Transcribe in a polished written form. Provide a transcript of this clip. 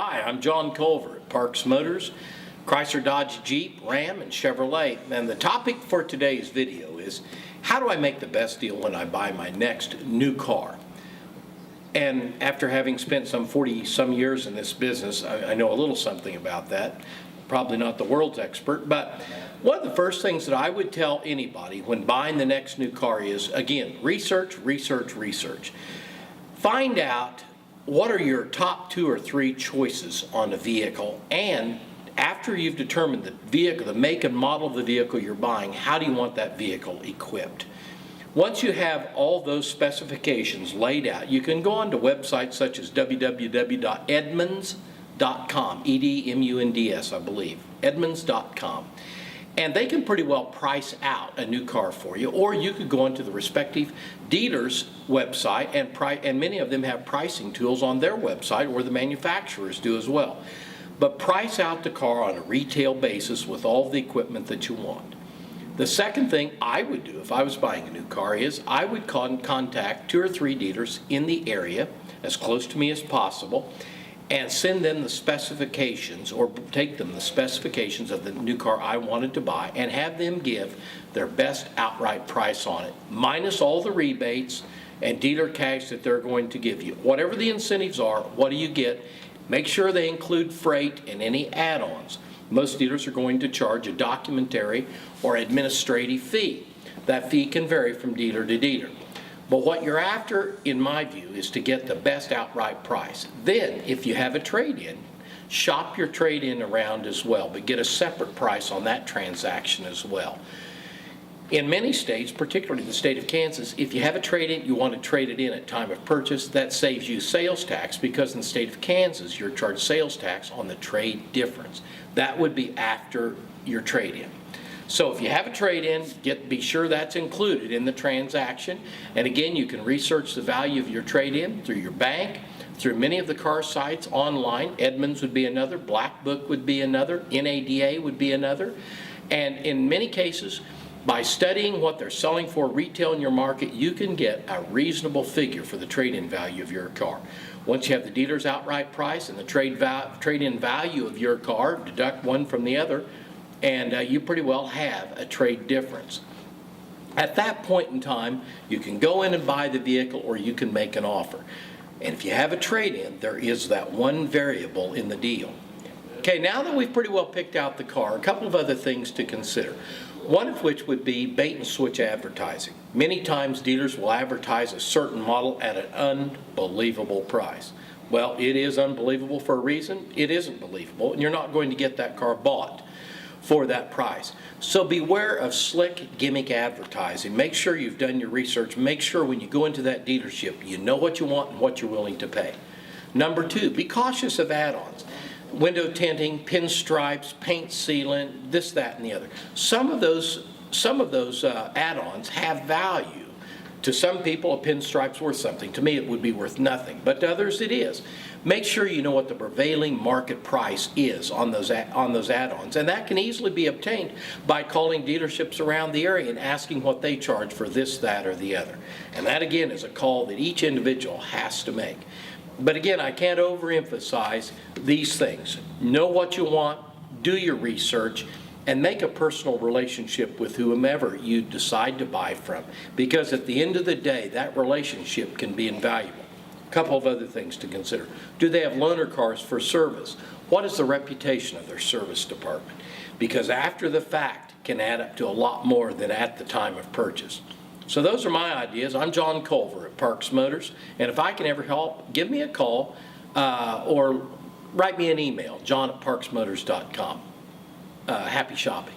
Hi, I'm John Culver at Parks Motors, Chrysler, Dodge, Jeep, Ram, and Chevrolet. And the topic for today's video is, how do I make the best deal when I buy my next new car? And after having spent some 40-some years in this business, I know a little something about that. Probably not the world's expert, but one of the first things that I would tell anybody when buying the next new car is, again, research, research, research. Find out what are your top 2 or 3 choices on a vehicle, and after you've determined the vehicle, the make and model of the vehicle you're buying, how do you want that vehicle equipped? Once you have all those specifications laid out, you can go on to websites such as www.edmunds.com, E-D-M-U-N-D-S, I believe, edmunds.com. And they can pretty well price out a new car for you, or you could go into the respective dealer's website, and many of them have pricing tools on their website, or the manufacturers do as well. But price out the car on a retail basis with all the equipment that you want. The second thing I would do if I was buying a new car is I would contact 2 or 3 dealers in the area, as close to me as possible, and send them the specifications, or take them the specifications of the new car I wanted to buy, and have them give their best outright price on it, minus all the rebates and dealer cash that they're going to give you. Whatever the incentives are, what do you get? Make sure they include freight and any add-ons. Most dealers are going to charge a documentary or administrative fee. That fee can vary from dealer to dealer. But what you're after, in my view, is to get the best outright price. Then, if you have a trade-in, shop your trade-in around as well, but get a separate price on that transaction as well. In many states, particularly the state of Kansas, if you have a trade-in, you want to trade it in at time of purchase. That saves you sales tax, because in the state of Kansas, you're charged sales tax on the trade difference. That would be after your trade-in. So if you have a trade-in, be sure that's included in the transaction. And again, you can research the value of your trade-in through your bank, through many of the car sites online. Edmunds would be another, Black Book would be another, NADA would be another. And in many cases, by studying what they're selling for retail in your market, you can get a reasonable figure for the trade-in value of your car. Once you have the dealer's outright price and the trade-in value of your car, deduct one from the other, and you pretty well have a trade difference. At that point in time, you can go in and buy the vehicle, or you can make an offer. And if you have a trade-in, there is that one variable in the deal. Okay, now that we've pretty well picked out the car, a couple of other things to consider. One of which would be bait and switch advertising. Many times dealers will advertise a certain model at an unbelievable price. Well, it is unbelievable for a reason. It isn't believable, and you're not going to get that car bought for that price. So beware of slick gimmick advertising. Make sure you've done your research. Make sure when you go into that dealership, you know what you want and what you're willing to pay. Number 2, be cautious of add-ons. Window tinting, pinstripes, paint sealant, this, that, and the other. Some of those add-ons have value. To some people, a pinstripe's worth something. To me, it would be worth nothing. But to others, it is. Make sure you know what the prevailing market price is on those add-ons. And that can easily be obtained by calling dealerships around the area and asking what they charge for this, that, or the other. And that, again, is a call that each individual has to make. But again, I can't overemphasize these things. Know what you want, do your research, and make a personal relationship with whomever you decide to buy from. Because at the end of the day, that relationship can be invaluable. A couple of other things to consider. Do they have loaner cars for service? What is the reputation of their service department? Because after the fact can add up to a lot more than at the time of purchase. So those are my ideas. I'm John Culver at Parks Motors, and if I can ever help, give me a call or write me an email, john@parksmotors.com. Happy shopping.